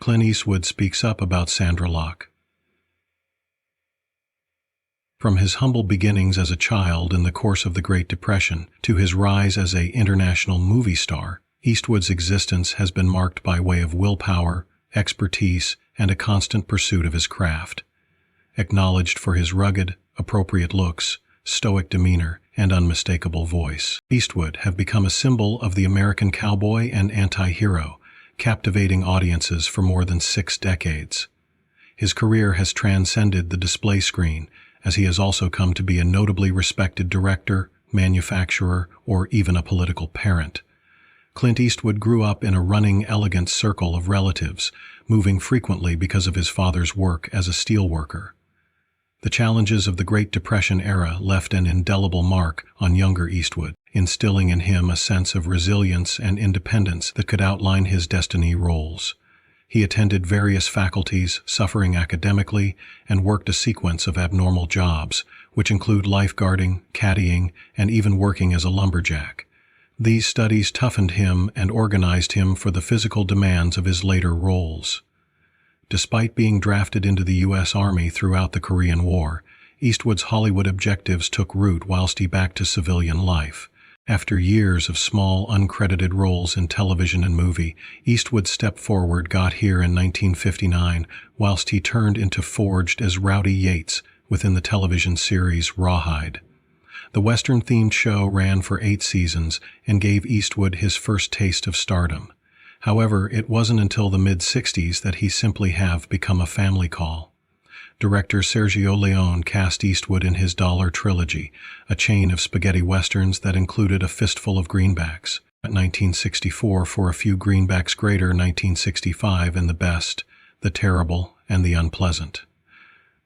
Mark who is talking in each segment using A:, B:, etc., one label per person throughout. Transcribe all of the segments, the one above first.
A: Clint Eastwood speaks up about Sondra Locke. From his humble beginnings as a child in the course of the Great Depression to his rise as an international movie star, Eastwood's existence has been marked by way of willpower, expertise, and a constant pursuit of his craft. Acknowledged for his rugged, appropriate looks, stoic demeanor, and unmistakable voice, Eastwood have become a symbol of the American cowboy and anti-hero, captivating audiences for more than 6 decades. His career has transcended the display screen, as he has also come to be a notably respected director, manufacturer, or even a political parent. Clint Eastwood grew up in a running, elegant circle of relatives, moving frequently because of his father's work as a steelworker. The challenges of the Great Depression era left an indelible mark on younger Eastwood, instilling in him a sense of resilience and independence that could outline his destiny roles. He attended various faculties, suffering academically, and worked a sequence of abnormal jobs, which include lifeguarding, caddying, and even working as a lumberjack. These studies toughened him and organized him for the physical demands of his later roles. Despite being drafted into the U.S. Army throughout the Korean War, Eastwood's Hollywood objectives took root whilst he back to civilian life. After years of small, uncredited roles in television and movie, Eastwood's step forward got here in 1959, whilst he turned into forged as Rowdy Yates within the television series Rawhide. The Western-themed show ran for 8 seasons and gave Eastwood his first taste of stardom. However, it wasn't until the mid-60s that he simply have become a family call. Director Sergio Leone cast Eastwood in his Dollar Trilogy, a chain of spaghetti westerns that included A Fistful of Greenbacks, 1964 for A Few Greenbacks Greater, 1965 in The Best, The Terrible, and the Unpleasant.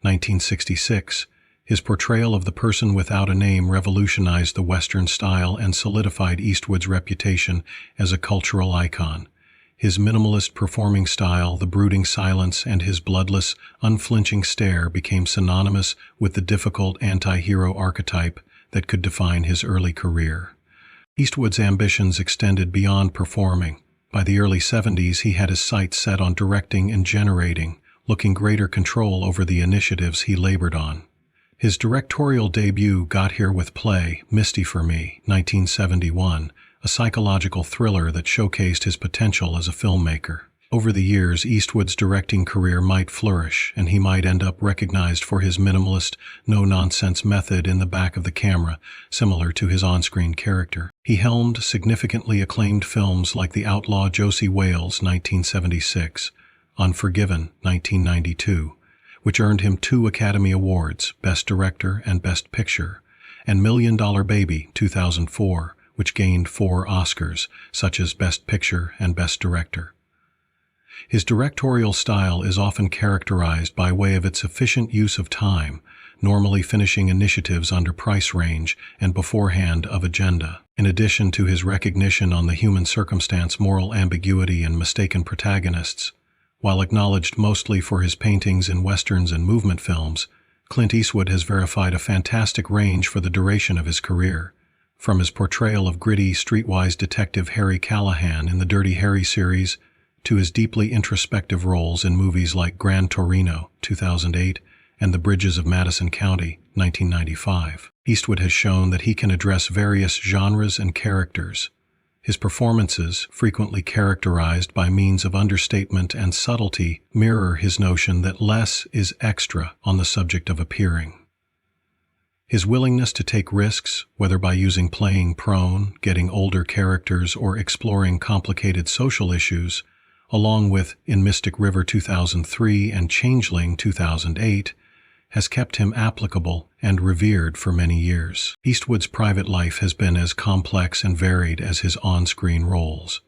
A: 1966, his portrayal of the person without a name revolutionized the Western style and solidified Eastwood's reputation as a cultural icon. His minimalist performing style, the brooding silence, and his bloodless, unflinching stare became synonymous with the difficult anti-hero archetype that could define his early career. Eastwood's ambitions extended beyond performing. By the early 70s, he had his sights set on directing and generating, looking greater control over the initiatives he labored on. His directorial debut got here with play Misty for Me, 1971, a psychological thriller that showcased his potential as a filmmaker. Over the years, Eastwood's directing career might flourish, and he might end up recognized for his minimalist, no-nonsense method in the back of the camera, similar to his on-screen character. He helmed significantly acclaimed films like The Outlaw Josie Wales, 1976, Unforgiven, 1992, which earned him 2 Academy Awards, Best Director and Best Picture, and $1 Million Baby, 2004, which gained 4 Oscars, such as Best Picture and Best Director. His directorial style is often characterized by way of its efficient use of time, normally finishing initiatives under price range and beforehand of agenda. In addition to his recognition on the human circumstance, moral ambiguity, and mistaken protagonists, while acknowledged mostly for his paintings in westerns and movement films, Clint Eastwood has verified a fantastic range for the duration of his career. From his portrayal of gritty, streetwise detective Harry Callahan in the Dirty Harry series, to his deeply introspective roles in movies like Gran Torino, 2008, and The Bridges of Madison County, 1995. Eastwood has shown that he can address various genres and characters. His performances, frequently characterized by means of understatement and subtlety, mirror his notion that less is extra on the subject of appearing. His willingness to take risks, whether by using playing prone, getting older characters, or exploring complicated social issues, along with In Mystic River 2003 and Changeling 2008, has kept him applicable and revered for many years. Eastwood's private life has been as complex and varied as his on-screen roles.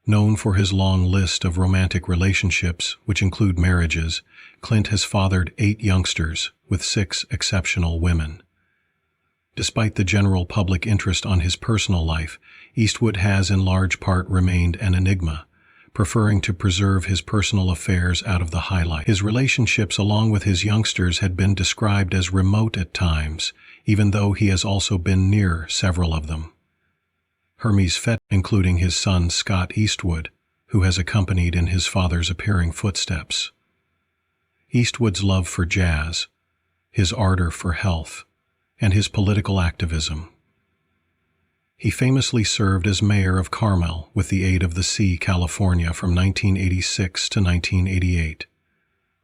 A: Known for his long list of romantic relationships, which include marriages, Clint has fathered 8 youngsters with 6 exceptional women. Despite the general public interest on his personal life, Eastwood has in large part remained an enigma, preferring to preserve his personal affairs out of the highlight. His relationships along with his youngsters had been described as remote at times, even though he has also been near several of them. Hermes Fett, including his son Scott Eastwood, who has accompanied in his father's appearing footsteps. Eastwood's love for jazz, his ardor for health, and his political activism. He famously served as mayor of Carmel with the aid of the Sea, California from 1986 to 1988.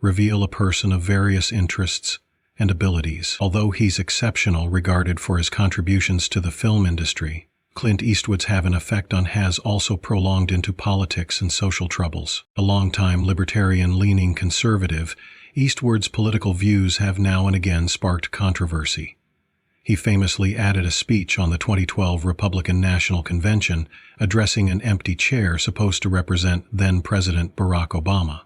A: Reveal a person of various interests and abilities. Although he's exceptional regarded for his contributions to the film industry, Clint Eastwood's have an effect on has also prolonged into politics and social troubles. A longtime libertarian-leaning conservative, Eastwood's political views have now and again sparked controversy. He famously added a speech on the 2012 Republican National Convention addressing an empty chair supposed to represent then-President Barack Obama.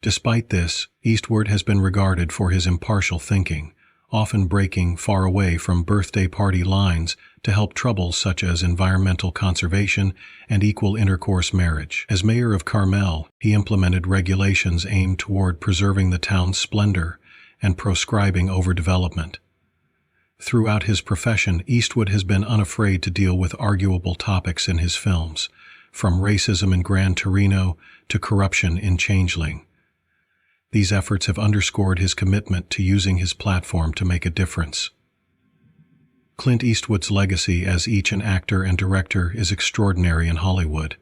A: Despite this, Eastwood has been regarded for his impartial thinking, often breaking far away from birthday party lines to help troubles such as environmental conservation and equal intercourse marriage. As mayor of Carmel, he implemented regulations aimed toward preserving the town's splendor and proscribing overdevelopment. Throughout his profession, Eastwood has been unafraid to deal with arguable topics in his films, from racism in Gran Torino to corruption in Changeling. These efforts have underscored his commitment to using his platform to make a difference. Clint Eastwood's legacy as an actor and director is extraordinary in Hollywood.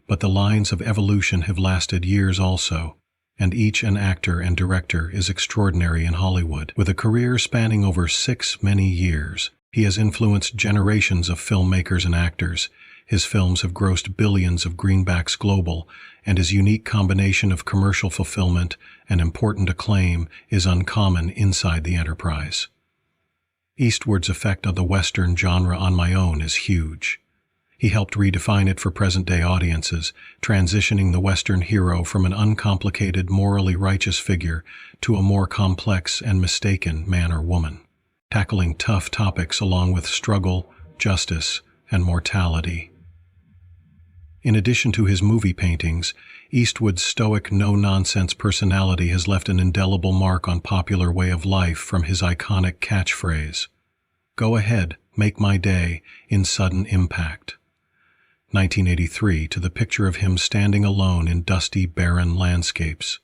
A: But the lines of evolution have lasted years also, and an actor and director is extraordinary in Hollywood. With a career spanning over many years, he has influenced generations of filmmakers and actors. His films have grossed billions of greenbacks global, and his unique combination of commercial fulfillment and important acclaim is uncommon inside the enterprise. Eastwood's effect on the Western genre on my own is huge. He helped redefine it for present-day audiences, transitioning the Western hero from an uncomplicated, morally righteous figure to a more complex and mistaken man or woman, tackling tough topics along with struggle, justice, and mortality. In addition to his movie paintings, Eastwood's stoic, no-nonsense personality has left an indelible mark on popular way of life from his iconic catchphrase, "Go ahead, make my day," in Sudden Impact. 1983, to the picture of him standing alone in dusty, barren landscapes.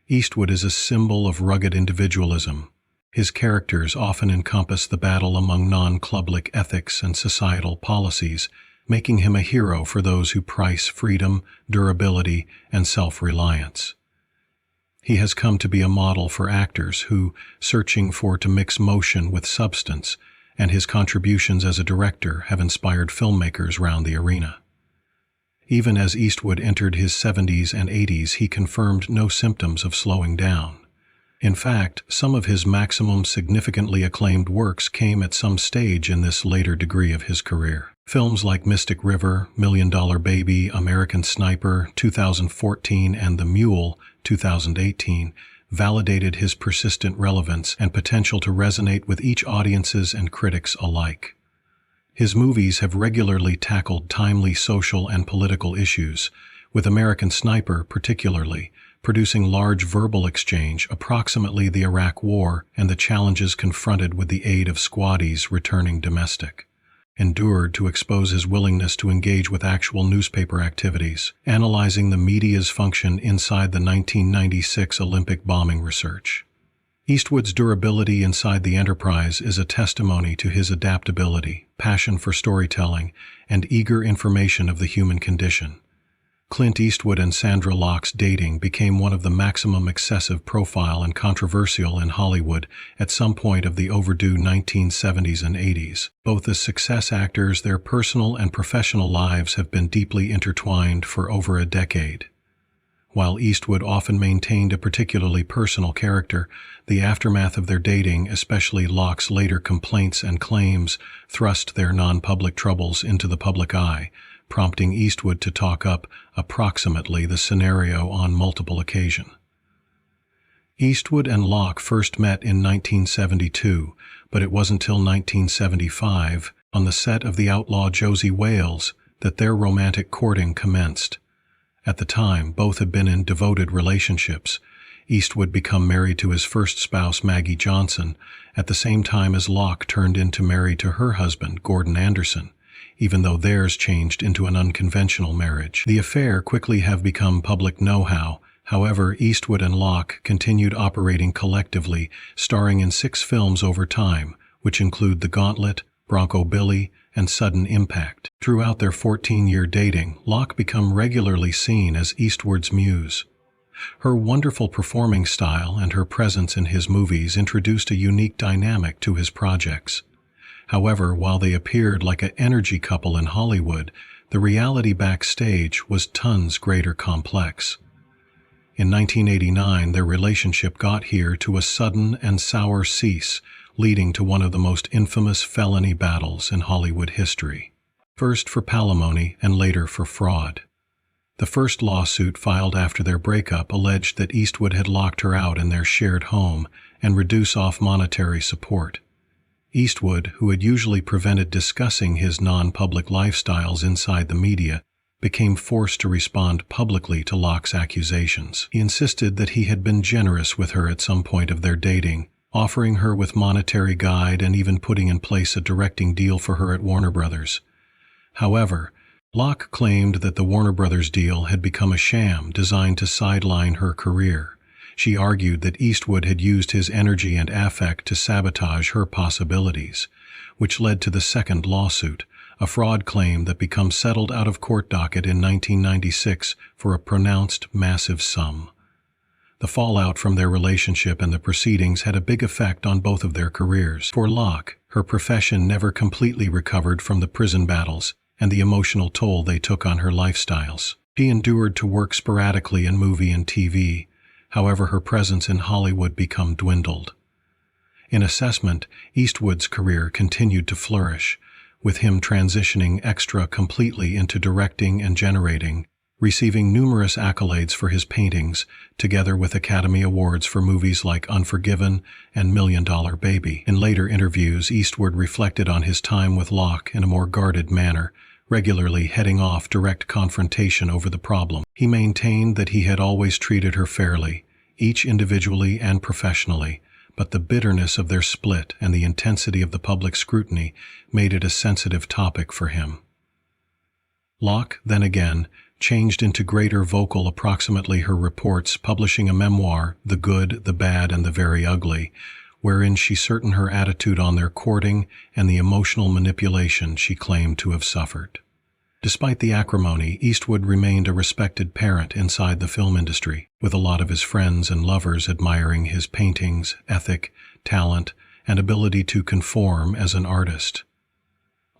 A: Eastwood is a symbol of rugged individualism. His characters often encompass the battle among non-clublic ethics and societal policies, making him a hero for those who prize freedom, durability, and self-reliance. He has come to be a model for actors who, searching to mix motion with substance, and his contributions as a director have inspired filmmakers round the arena. Even as Eastwood entered his 70s and 80s, he confirmed no symptoms of slowing down. In fact, some of his maximum significantly acclaimed works came at some stage in this later degree of his career. Films like Mystic River, $1 Million Baby, American Sniper, 2014, and The Mule, 2018, validated his persistent relevance and potential to resonate with audiences and critics alike. His movies have regularly tackled timely social and political issues, with American Sniper particularly producing large verbal exchange approximately the Iraq War and the challenges confronted with the aid of squaddies returning domestic. Endured to expose his willingness to engage with actual newspaper activities, analyzing the media's function inside the 1996 Olympic bombing research. Eastwood's durability inside the enterprise is a testimony to his adaptability, passion for storytelling, and eager information of the human condition. Clint Eastwood and Sondra Locke's dating became one of the maximum excessive profile and controversial in Hollywood at some point of the overdue 1970s and 80s. Both as success actors, their personal and professional lives have been deeply intertwined for over a decade. While Eastwood often maintained a particularly personal character, the aftermath of their dating, especially Locke's later complaints and claims, thrust their non-public troubles into the public eye, prompting Eastwood to talk up approximately the scenario on multiple occasions. Eastwood and Locke first met in 1972, but it wasn't until 1975, on the set of The Outlaw Josie Wales, that their romantic courting commenced. At the time, both had been in devoted relationships. Eastwood became married to his first spouse, Maggie Johnson, at the same time as Locke turned into married to her husband, Gordon Anderson. even though theirs changed into an unconventional marriage. The affair quickly have become public know-how. However, Eastwood and Locke continued operating collectively, starring in 6 films over time, which include The Gauntlet, Bronco Billy, and Sudden Impact. Throughout their 14-year dating, Locke became regularly seen as Eastwood's muse. Her wonderful performing style and her presence in his movies introduced a unique dynamic to his projects. However, while they appeared like an energy couple in Hollywood, the reality backstage was tons greater complex. In 1989, their relationship got here to a sudden and sour cease, leading to one of the most infamous felony battles in Hollywood history. First for palimony and later for fraud. The first lawsuit filed after their breakup alleged that Eastwood had locked her out in their shared home and reduced off monetary support. Eastwood, who had usually prevented discussing his non-public lifestyles inside the media, became forced to respond publicly to Locke's accusations. He insisted that he had been generous with her at some point of their dating, offering her with monetary guide and even putting in place a directing deal for her at Warner Brothers. However, Locke claimed that the Warner Brothers deal had become a sham designed to sideline her career. She argued that Eastwood had used his energy and affect to sabotage her possibilities, which led to the second lawsuit, a fraud claim that became settled out of court docket in 1996 for a pronounced massive sum. The fallout from their relationship and the proceedings had a big effect on both of their careers. For Locke, her profession never completely recovered from the prison battles and the emotional toll they took on her lifestyles. She endured to work sporadically in movie and TV. However, her presence in Hollywood became dwindled. In assessment, Eastwood's career continued to flourish, with him transitioning extra completely into directing and generating, receiving numerous accolades for his paintings, together with Academy Awards for movies like Unforgiven and $1 Million Baby. In later interviews, Eastwood reflected on his time with Locke in a more guarded manner, regularly heading off direct confrontation over the problem. He maintained that he had always treated her fairly, each individually and professionally, but the bitterness of their split and the intensity of the public scrutiny made it a sensitive topic for him. Locke, then again, changed into greater vocal approximately her reports, publishing a memoir, The Good, the Bad, and the Very Ugly, wherein she certain her attitude on their courting and the emotional manipulation she claimed to have suffered. Despite the acrimony, Eastwood remained a respected parent inside the film industry, with a lot of his friends and lovers admiring his paintings, ethic, talent, and ability to conform as an artist.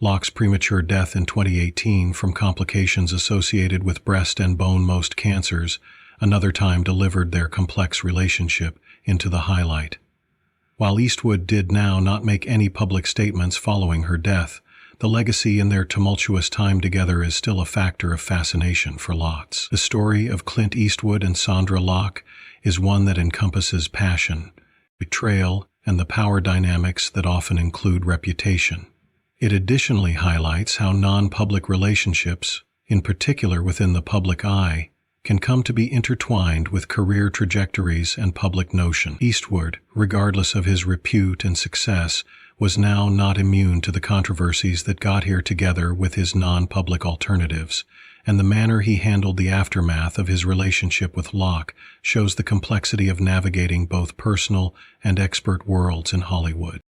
A: Locke's premature death in 2018 from complications associated with breast and bone-most cancers another time delivered their complex relationship into the highlight. While Eastwood did now not make any public statements following her death, the legacy in their tumultuous time together is still a factor of fascination for lots. The story of Clint Eastwood and Sondra Locke is one that encompasses passion, betrayal, and the power dynamics that often include reputation. It additionally highlights how non-public relationships, in particular within the public eye, can come to be intertwined with career trajectories and public notion. Eastwood, regardless of his repute and success, was now not immune to the controversies that got here together with his non-public alternatives, and the manner he handled the aftermath of his relationship with Locke shows the complexity of navigating both personal and expert worlds in Hollywood.